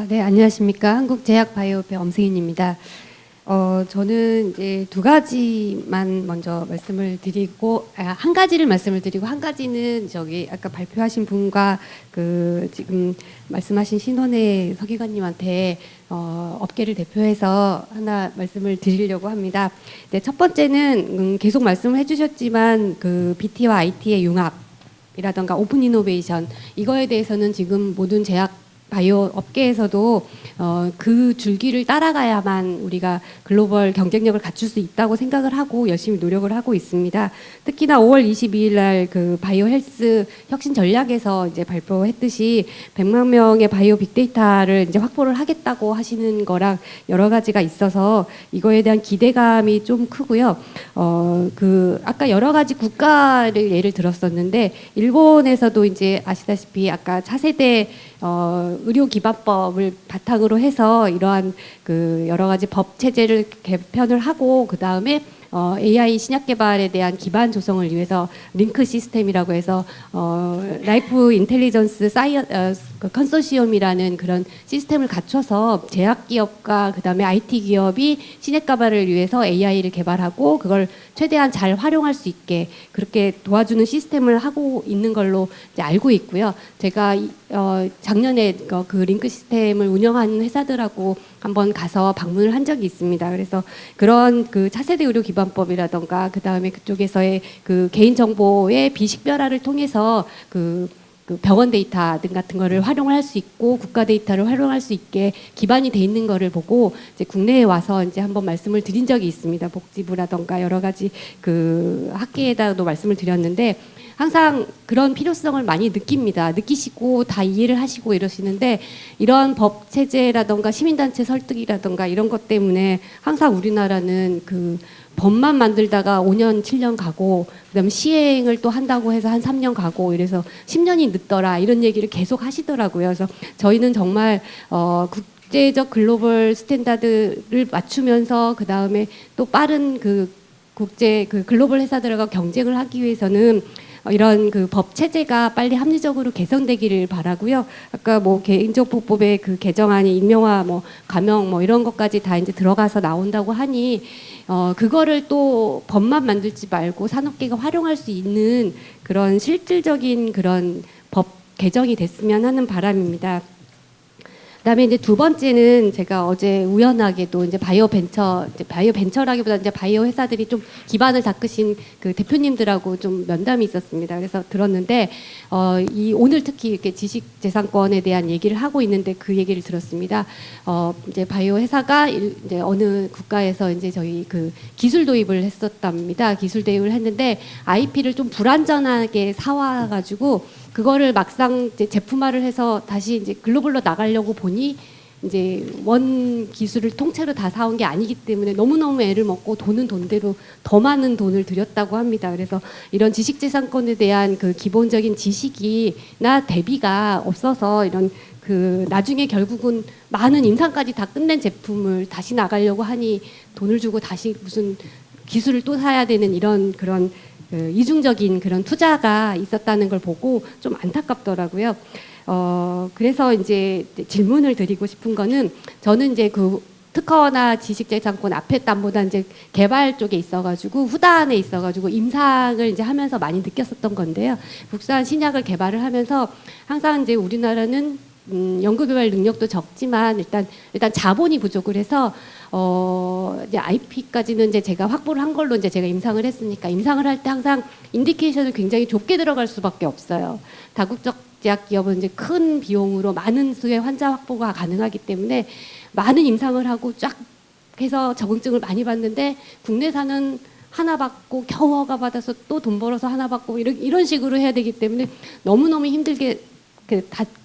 네, 안녕하십니까. 한국제약바이오협회 엄승인입니다. 저는 이제 두 가지만 먼저 말씀을 드리고, 한 가지를 말씀을 드리고, 한 가지는 저기 아까 발표하신 분과 지금 말씀하신 신원혜 서기관님한테 업계를 대표해서 하나 말씀을 드리려고 합니다. 네, 첫 번째는 계속 말씀을 해주셨지만 BT와 IT의 융합이라던가 오픈 이노베이션, 이거에 대해서는 지금 모든 제약 바이오 업계에서도 그 줄기를 따라가야만 우리가 글로벌 경쟁력을 갖출 수 있다고 생각을 하고 열심히 노력을 하고 있습니다. 특히나 5월 22일 날 바이오 헬스 혁신 전략에서 이제 발표했듯이 100만 명의 바이오 빅데이터를 이제 확보를 하겠다고 하시는 거랑 여러 가지가 있어서 이거에 대한 기대감이 좀 크고요. 아까 여러 가지 국가를 예를 들었었는데 일본에서도 이제 아시다시피 아까 차세대 의료기반법을 바탕으로 해서 이러한 여러 가지 법 체제를 개편을 하고 그 다음에 AI 신약 개발에 대한 기반 조성을 위해서 링크 시스템이라고 해서 라이프 인텔리전스 컨소시엄이라는 그런 시스템을 갖춰서 제약 기업과 그다음에 IT 기업이 신약 개발을 위해서 AI를 개발하고 그걸 최대한 잘 활용할 수 있게 그렇게 도와주는 시스템을 하고 있는 걸로 이제 알고 있고요. 제가 작년에 그 링크 시스템을 운영하는 회사들하고 한번 가서 방문을 한 적이 있습니다. 그래서 그런 차세대 의료 기반법이라던가 그 다음에 그쪽에서의 개인 정보의 비식별화를 통해서 병원 데이터 등 같은 거를 활용을 할 수 있고 국가 데이터를 활용할 수 있게 기반이 돼 있는 거를 보고 이제 국내에 와서 이제 한번 말씀을 드린 적이 있습니다. 복지부라던가 여러 가지 학계에다도 말씀을 드렸는데 항상 그런 필요성을 많이 느낍니다. 느끼시고 다 이해를 하시고 이러시는데 이런 법 체제라던가 시민단체 설득이라던가 이런 것 때문에 항상 우리나라는 법만 만들다가 5년, 7년 가고 그다음에 시행을 또 한다고 해서 한 3년 가고 이래서 10년이 늦더라 이런 얘기를 계속 하시더라고요. 그래서 저희는 정말 국제적 글로벌 스탠다드를 맞추면서 그다음에 또 빠른 국제 글로벌 회사들과 경쟁을 하기 위해서는 이런 법 체제가 빨리 합리적으로 개선되기를 바라고요. 아까 개인정보법의 개정안이 익명화, 가명 이런 것까지 다 이제 들어가서 나온다고 하니 그거를 또 법만 만들지 말고 산업계가 활용할 수 있는 그런 실질적인 그런 법 개정이 됐으면 하는 바람입니다. 그다음에 이제 두 번째는 제가 어제 우연하게도 이제 바이오 벤처라기보다 이제 바이오 회사들이 좀 기반을 닦으신 대표님들하고 좀 면담이 있었습니다. 그래서 들었는데 오늘 특히 이렇게 지식재산권에 대한 얘기를 하고 있는데 그 얘기를 들었습니다. 이제 바이오 회사가 이제 어느 국가에서 이제 저희 기술 도입을 했었답니다. 기술 도입을 했는데 IP를 좀 불완전하게 사와가지고 그거를 막상 이제 제품화를 해서 다시 이제 글로벌로 나가려고 보니 이제 원 기술을 통째로 다 사온 게 아니기 때문에 너무너무 애를 먹고 돈은 돈대로 더 많은 돈을 들였다고 합니다. 그래서 이런 지식재산권에 대한 기본적인 지식이나 대비가 없어서 이런 나중에 결국은 많은 임상까지 다 끝낸 제품을 다시 나가려고 하니 돈을 주고 다시 무슨 기술을 또 사야 되는 이런 그런 이중적인 그런 투자가 있었다는 걸 보고 좀 안타깝더라고요. 그래서 이제 질문을 드리고 싶은 거는 저는 이제 특허나 지식재산권 앞에 땀보다 이제 개발 쪽에 있어가지고 후단에 있어가지고 임상을 이제 하면서 많이 느꼈었던 건데요. 국산 신약을 개발을 하면서 항상 이제 우리나라는 연구개발 능력도 적지만 일단 자본이 부족을 해서 이제 IP까지는 이제 제가 확보를 한 걸로 이제 제가 임상을 했으니까 임상을 할 때 항상 인디케이션을 굉장히 좁게 들어갈 수밖에 없어요. 다국적 제약 기업은 이제 큰 비용으로 많은 수의 환자 확보가 가능하기 때문에 많은 임상을 하고 쫙 해서 적응증을 많이 받는데 국내산은 하나 받고 겨우 허가 받아서 또 돈 벌어서 하나 받고 이런 식으로 해야 되기 때문에 너무너무 힘들게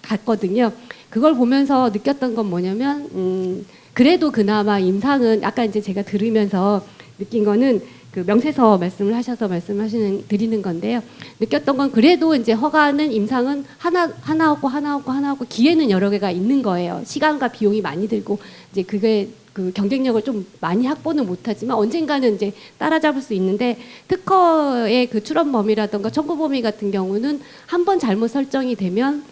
갔거든요. 그걸 보면서 느꼈던 건 뭐냐면 그래도 그나마 임상은 아까 이제 제가 들으면서 느낀 거는 명세서 드리는 건데요. 느꼈던 건 그래도 이제 허가는 임상은 하나 없고 기회는 여러 개가 있는 거예요. 시간과 비용이 많이 들고 이제 그게 경쟁력을 좀 많이 확보는 못하지만 언젠가는 이제 따라잡을 수 있는데 특허의 출원 범위라든가 청구 범위 같은 경우는 한 번 잘못 설정이 되면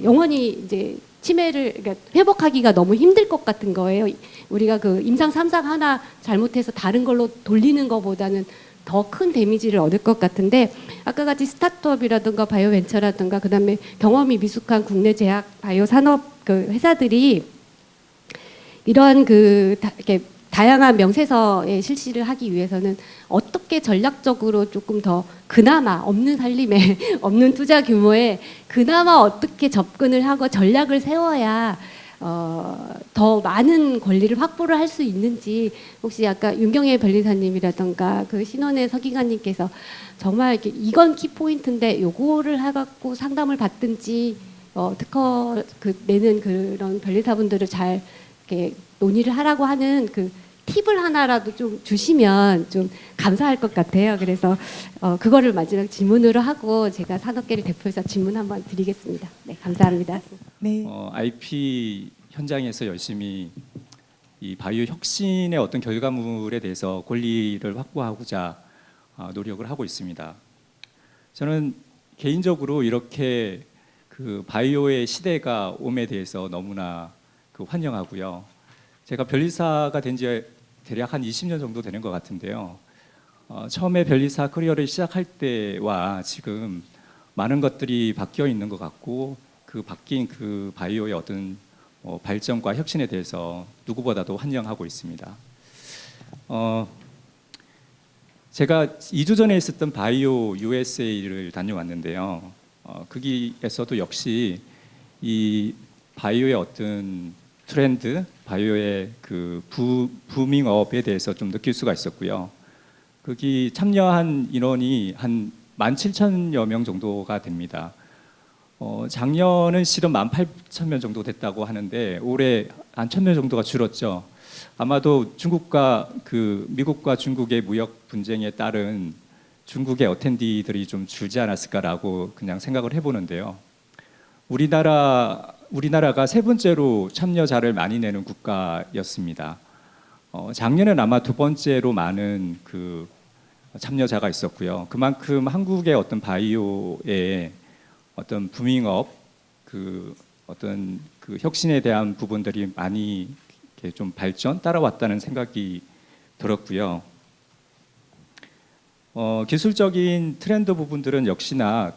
영원히 이제 치매를 그러니까 회복하기가 너무 힘들 것 같은 거예요. 우리가 그 임상 3상 하나 잘못해서 다른 걸로 돌리는 것보다는 더 큰 데미지를 얻을 것 같은데 아까 같이 스타트업이라든가 바이오 벤처라든가 그다음에 경험이 미숙한 국내 제약 바이오 산업 그 회사들이 이러한 이렇게 다양한 명세서의 실시를 하기 위해서는 어떻게 전략적으로 조금 더 그나마 없는 살림에 없는 투자 규모에 그나마 어떻게 접근을 하고 전략을 세워야 더 많은 권리를 확보를 할 수 있는지 혹시 아까 윤경혜 변리사님이라던가 그 신원의 서기관님께서 정말 이렇게 이건 키포인트인데 요거를 해갖고 상담을 받든지 특허 내는 그런 변리사분들을 잘 이렇게 논의를 하라고 하는 그 팁을 하나라도 좀 주시면 좀 감사할 것 같아요. 그래서 그거를 마지막 질문으로 하고 제가 산업계를 대표해서 질문 한번 드리겠습니다. 네, 감사합니다. 네. IP 현장에서 열심히 이 바이오 혁신의 어떤 결과물에 대해서 권리를 확보하고자 노력을 하고 있습니다. 저는 개인적으로 이렇게 그 바이오의 시대가 옴에 대해서 너무나 환영하고요. 제가 변리사가 된 지 대략 한 20년 정도 되는 것 같은데요. 처음에 변리사 커리어를 시작할 때와 지금 많은 것들이 바뀌어 있는 것 같고 그 바뀐 그 바이오의 어떤 발전과 혁신에 대해서 누구보다도 환영하고 있습니다. 제가 2주 전에 있었던 바이오 USA를 다녀왔는데요. 거기에서도 역시 이 바이오의 어떤 트렌드, 바이오의 그 부밍업에 대해서 좀 느낄 수가 있었고요. 거기 참여한 인원이 한 17,000여 명 정도가 됩니다. 작년은 실은 18,000명 정도 됐다고 하는데 올해 한 1,000명 정도가 줄었죠. 아마도 중국과 미국과 중국의 무역 분쟁에 따른 중국의 어텐디들이 좀 줄지 않았을까라고 그냥 생각을 해보는데요. 우리나라가 세 번째로 참여자를 많이 내는 국가였습니다. 작년엔 아마 두 번째로 많은 그 참여자가 있었고요. 그만큼 한국의 어떤 바이오의 어떤 부밍업, 어떤 혁신에 대한 부분들이 많이 이렇게 좀 따라왔다는 생각이 들었고요. 기술적인 트렌드 부분들은 역시나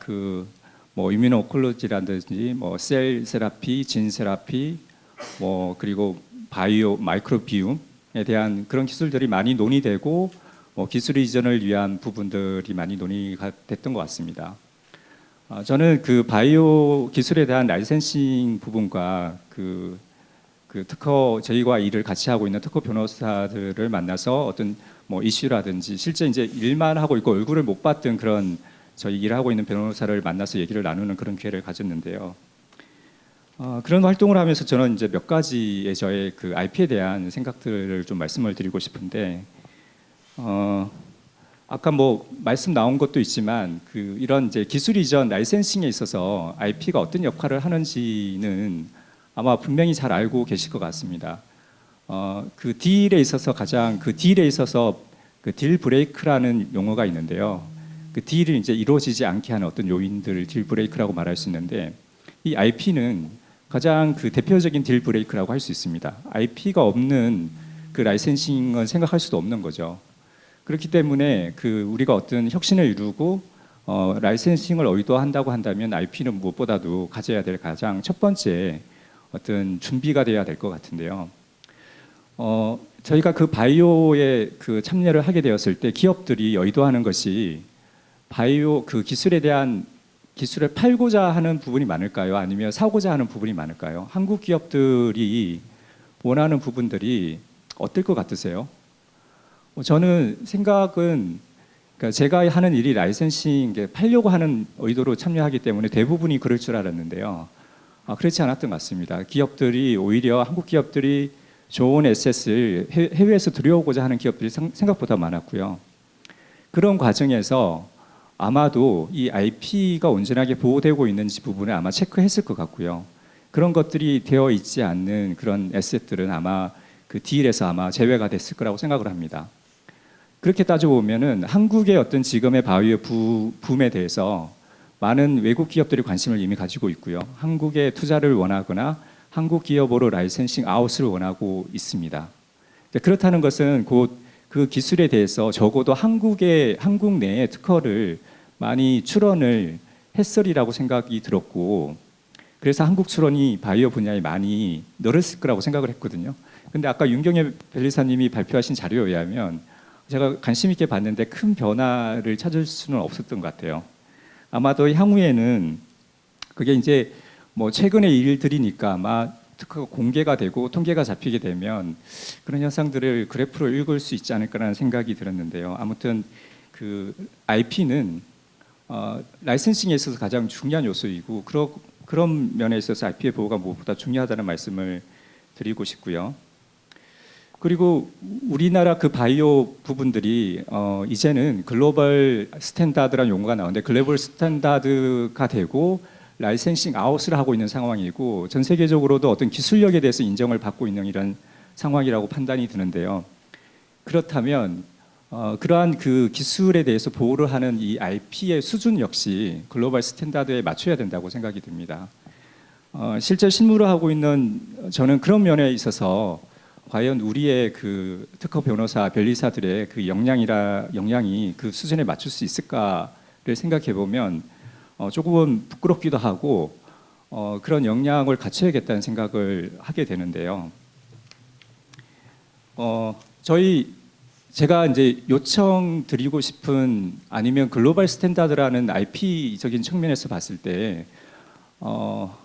이뮤노콜로지라든지 셀 세라피, 진 세라피, 그리고 바이오 마이크로비움에 대한 그런 기술들이 많이 논의되고 기술 이전을 위한 부분들이 많이 논의가 됐던 것 같습니다. 저는 그 바이오 기술에 대한 라이센싱 부분과 특허 저희가 일을 같이 하고 있는 특허 변호사들을 만나서 어떤 이슈라든지 실제 이제 일만 하고 있고 얼굴을 못 봤던 그런 저희 일하고 있는 변호사를 만나서 얘기를 나누는 그런 기회를 가졌는데요. 그런 활동을 하면서 저는 이제 몇 가지의 저의 그 IP에 대한 생각들을 좀 말씀을 드리고 싶은데, 아까 말씀 나온 것도 있지만 이런 이제 기술 이전 라이센싱에 있어서 IP가 어떤 역할을 하는지는 아마 분명히 잘 알고 계실 것 같습니다. 그 딜에 있어서 딜 브레이크라는 용어가 있는데요. 그 딜이 이제 이루어지지 않게 하는 어떤 요인들을 딜 브레이크라고 말할 수 있는데 이 IP는 가장 대표적인 딜 브레이크라고 할 수 있습니다. IP가 없는 그 라이센싱은 생각할 수도 없는 거죠. 그렇기 때문에 우리가 어떤 혁신을 이루고 라이센싱을 의도한다고 한다면 IP는 무엇보다도 가져야 될 가장 첫 번째 어떤 준비가 돼야 될 것 같은데요. 저희가 바이오에 참여를 하게 되었을 때 기업들이 의도하는 것이 바이오 기술에 대한 기술을 팔고자 하는 부분이 많을까요? 아니면 사고자 하는 부분이 많을까요? 한국 기업들이 원하는 부분들이 어떨 것 같으세요? 저는 생각은 제가 하는 일이 라이센싱 팔려고 하는 의도로 참여하기 때문에 대부분이 그럴 줄 알았는데요. 그렇지 않았던 것 같습니다. 기업들이 오히려 한국 기업들이 좋은 에셋을 해외에서 들여오고자 하는 기업들이 생각보다 많았고요. 그런 과정에서 아마도 이 IP가 온전하게 보호되고 있는지 부분을 아마 체크했을 것 같고요. 그런 것들이 되어 있지 않는 그런 에셋들은 아마 딜에서 아마 제외가 됐을 거라고 생각을 합니다. 그렇게 따져보면은 한국의 어떤 지금의 바이오 붐에 대해서 많은 외국 기업들이 관심을 이미 가지고 있고요. 한국에 투자를 원하거나 한국 기업으로 라이센싱 아웃을 원하고 있습니다. 그렇다는 것은 곧 그 기술에 대해서 적어도 한국 내에 특허를 많이 출원을 했으리라고 생각이 들었고, 그래서 한국 출원이 바이오 분야에 많이 늘었을 거라고 생각을 했거든요. 근데 아까 윤경혜 변리사님이 발표하신 자료에 의하면 제가 관심 있게 봤는데 큰 변화를 찾을 수는 없었던 것 같아요. 아마도 향후에는 그게 이제 뭐 최근의 일들이니까 아마 특허가 공개가 되고 통계가 잡히게 되면 그런 현상들을 그래프로 읽을 수 있지 않을까라는 생각이 들었는데요. 아무튼 그 IP는 라이센싱에 있어서 가장 중요한 요소이고 그런 면에 있어서 IP의 보호가 무엇보다 중요하다는 말씀을 드리고 싶고요. 그리고 우리나라 그 바이오 부분들이 이제는 글로벌 스탠다드라는 용어가 나오는데 글로벌 스탠다드가 되고 라이센싱 아웃을 하고 있는 상황이고 전 세계적으로도 어떤 기술력에 대해서 인정을 받고 있는 이런 상황이라고 판단이 드는데요. 그렇다면 그러한 그 기술에 대해서 보호를 하는 이 IP의 수준 역시 글로벌 스탠다드에 맞춰야 된다고 생각이 듭니다. 실제 실무를 하고 있는 저는 그런 면에 있어서 과연 우리의 그 특허 변호사, 변리사들의 그 역량이 그 수준에 맞출 수 있을까를 생각해 보면 조금은 부끄럽기도 하고 그런 역량을 갖춰야겠다는 생각을 하게 되는데요. 제가 이제 요청드리고 싶은 아니면 글로벌 스탠다드라는 IP적인 측면에서 봤을 때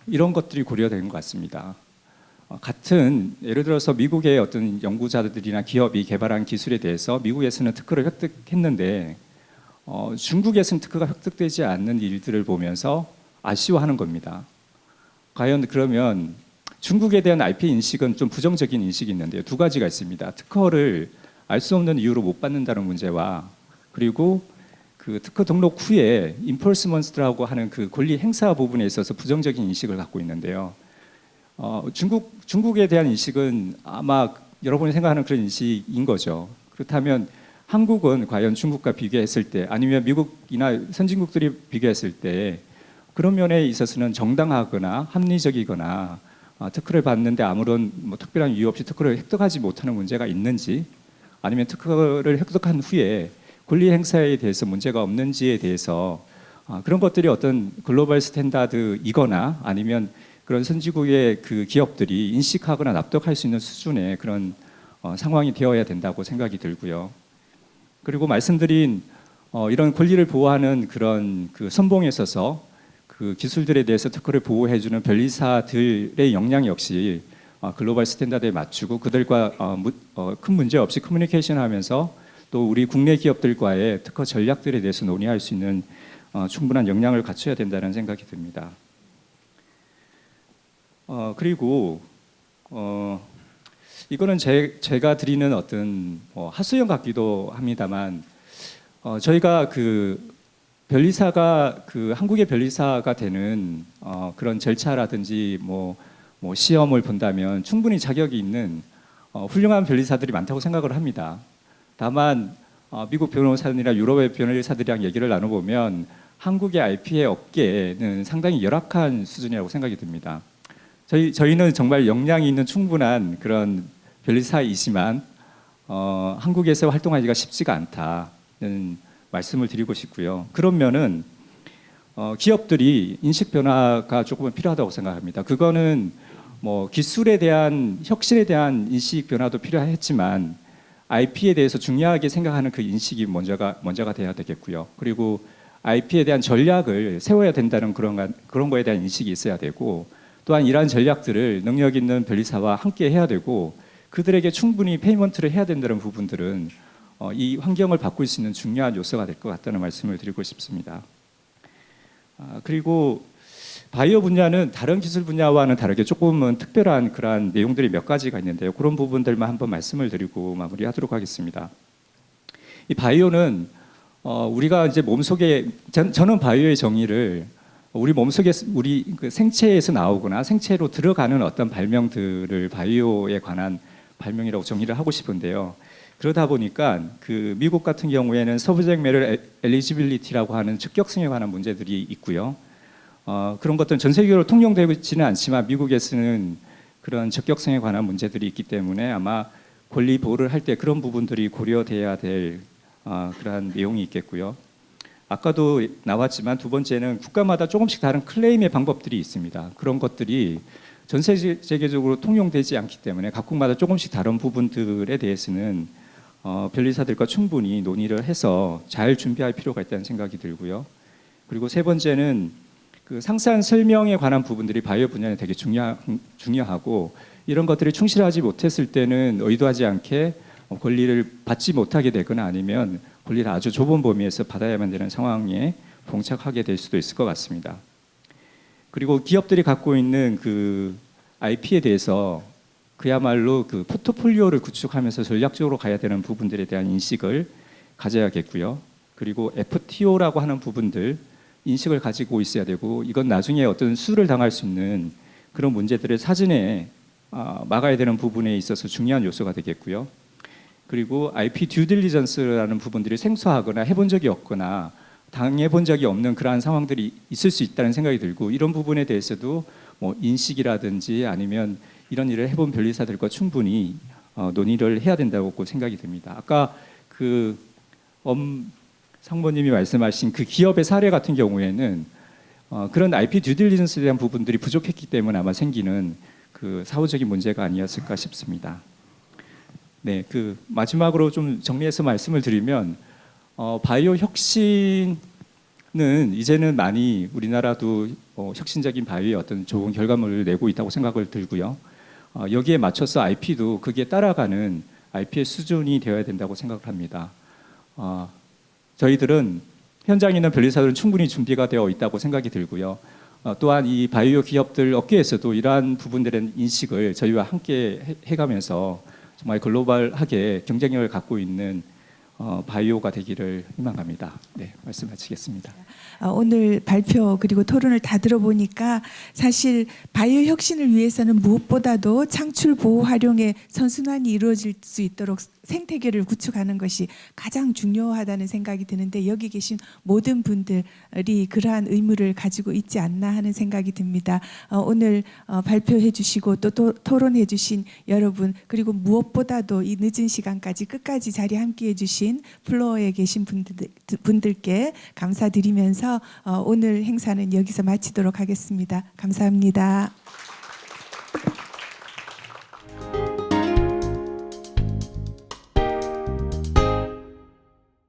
이런 것들이 고려되는 것 같습니다. 같은 예를 들어서 미국의 어떤 연구자들이나 기업이 개발한 기술에 대해서 미국에서는 특허를 획득했는데 중국에서는 특허가 획득되지 않는 일들을 보면서 아쉬워하는 겁니다. 과연 그러면 중국에 대한 IP 인식은 좀 부정적인 인식이 있는데요. 두 가지가 있습니다. 특허를 알 수 없는 이유로 못 받는다는 문제와 그리고 그 특허 등록 후에 인포스먼트라고 하는 그 권리 행사 부분에 있어서 부정적인 인식을 갖고 있는데요. 중국에 대한 인식은 아마 여러분이 생각하는 그런 인식인 거죠. 그렇다면 한국은 과연 중국과 비교했을 때 아니면 미국이나 선진국들이 비교했을 때 그런 면에 있어서는 정당하거나 합리적이거나 특허를 받는데 아무런 뭐 특별한 이유 없이 특허를 획득하지 못하는 문제가 있는지 아니면 특허를 획득한 후에 권리 행사에 대해서 문제가 없는지에 대해서 그런 것들이 어떤 글로벌 스탠다드이거나 아니면 그런 선진국의 그 기업들이 인식하거나 납득할 수 있는 수준의 그런 상황이 되어야 된다고 생각이 들고요. 그리고 말씀드린 이런 권리를 보호하는 그런 그 선봉에 있어서 그 기술들에 대해서 특허를 보호해주는 변리사들의 역량 역시 글로벌 스탠다드에 맞추고 그들과 큰 문제 없이 커뮤니케이션하면서 또 우리 국내 기업들과의 특허 전략들에 대해서 논의할 수 있는 충분한 역량을 갖춰야 된다는 생각이 듭니다. 그리고 이거는 제가 드리는 어떤 하소연 같기도 합니다만 저희가 그 변리사가 그 한국의 변리사가 되는 그런 절차라든지 뭐 시험을 본다면 충분히 자격이 있는 훌륭한 변리사들이 많다고 생각을 합니다. 다만 미국 변호사들이나 유럽의 변리사들이랑 얘기를 나눠보면 한국의 IP의 업계는 상당히 열악한 수준이라고 생각이 듭니다. 저희는 정말 역량이 있는 충분한 그런 변리사이지만 한국에서 활동하기가 쉽지가 않다는 말씀을 드리고 싶고요. 그런 면은 기업들이 인식 변화가 조금은 필요하다고 생각합니다. 그거는 뭐 기술에 대한 혁신에 대한 인식 변화도 필요했지만 IP에 대해서 중요하게 생각하는 그 인식이 먼저가 돼야 되겠고요. 그리고 IP에 대한 전략을 세워야 된다는 그런 거에 대한 인식이 있어야 되고 또한 이러한 전략들을 능력 있는 변리사와 함께 해야 되고 그들에게 충분히 페이먼트를 해야 된다는 부분들은 이 환경을 바꿀 수 있는 중요한 요소가 될 것 같다는 말씀을 드리고 싶습니다. 그리고 바이오 분야는 다른 기술 분야와는 다르게 조금은 특별한 그러한 내용들이 몇 가지가 있는데요. 그런 부분들만 한번 말씀을 드리고 마무리하도록 하겠습니다. 이 바이오는 우리가 이제 몸속에 저는 바이오의 정의를 우리 몸속에 우리 그 생체에서 나오거나 생체로 들어가는 어떤 발명들을 바이오에 관한 발명이라고 정의를 하고 싶은데요. 그러다 보니까 그 미국 같은 경우에는 서브젝트 매터 엘리지빌리티라고 하는 적격성에 관한 문제들이 있고요. 그런 것들은 전 세계적으로 통용되고 있지는 않지만 미국에서는 그런 적격성에 관한 문제들이 있기 때문에 아마 권리 보호를 할 때 그런 부분들이 고려돼야 될 그러한 내용이 있겠고요. 아까도 나왔지만 두 번째는 국가마다 조금씩 다른 클레임의 방법들이 있습니다. 그런 것들이 전 세계적으로 통용되지 않기 때문에 각국마다 조금씩 다른 부분들에 대해서는 변리사들과 충분히 논의를 해서 잘 준비할 필요가 있다는 생각이 들고요. 그리고 세 번째는 그 상세한 설명에 관한 부분들이 바이오 분야에 되게 중요하고 이런 것들이 충실하지 못했을 때는 의도하지 않게 권리를 받지 못하게 되거나 아니면 권리를 아주 좁은 범위에서 받아야만 되는 상황에 봉착하게 될 수도 있을 것 같습니다. 그리고 기업들이 갖고 있는 그 IP에 대해서 그야말로 그 포트폴리오를 구축하면서 전략적으로 가야 되는 부분들에 대한 인식을 가져야겠고요. 그리고 FTO라고 하는 부분들 인식을 가지고 있어야 되고 이건 나중에 어떤 수를 당할 수 있는 그런 문제들을 사전에 막아야 되는 부분에 있어서 중요한 요소가 되겠고요. 그리고 IP 듀 딜리전스라는 부분들이 생소하거나 해본 적이 없거나 당해본 적이 없는 그러한 상황들이 있을 수 있다는 생각이 들고 이런 부분에 대해서도 뭐 인식이라든지 아니면 이런 일을 해본 변리사들과 충분히 논의를 해야 된다고 생각이 듭니다. 아까 그 상무님이 말씀하신 그 기업의 사례 같은 경우에는 그런 IP 듀 딜리전스에 대한 부분들이 부족했기 때문에 아마 생기는 그 사후적인 문제가 아니었을까 싶습니다. 네, 그 마지막으로 좀 정리해서 말씀을 드리면 바이오 혁신은 이제는 많이 우리나라도 혁신적인 바이오의 어떤 좋은 결과물을 내고 있다고 생각을 들고요. 여기에 맞춰서 IP도 그게 따라가는 IP의 수준이 되어야 된다고 생각을 합니다. 저희들은 현장에 있는 변리사들은 충분히 준비가 되어 있다고 생각이 들고요. 또한 이 바이오 기업들 업계에서도 이러한 부분들의 인식을 저희와 함께 해가면서 정말 글로벌하게 경쟁력을 갖고 있는 바이오가 되기를 희망합니다. 네, 말씀 마치겠습니다. 오늘 발표 그리고 토론을 다 들어보니까 사실 바이오 혁신을 위해서는 무엇보다도 창출 보호 활용의 선순환이 이루어질 수 있도록 생태계를 구축하는 것이 가장 중요하다는 생각이 드는데 여기 계신 모든 분들이 그러한 의무를 가지고 있지 않나 하는 생각이 듭니다. 오늘 발표해 주시고 또 토론해 주신 여러분 그리고 무엇보다도 이 늦은 시간까지 끝까지 자리 함께해 주신 플로어에 계신 분들께 감사드리면서 오늘 행사는 여기서 마치도록 하겠습니다. 감사합니다.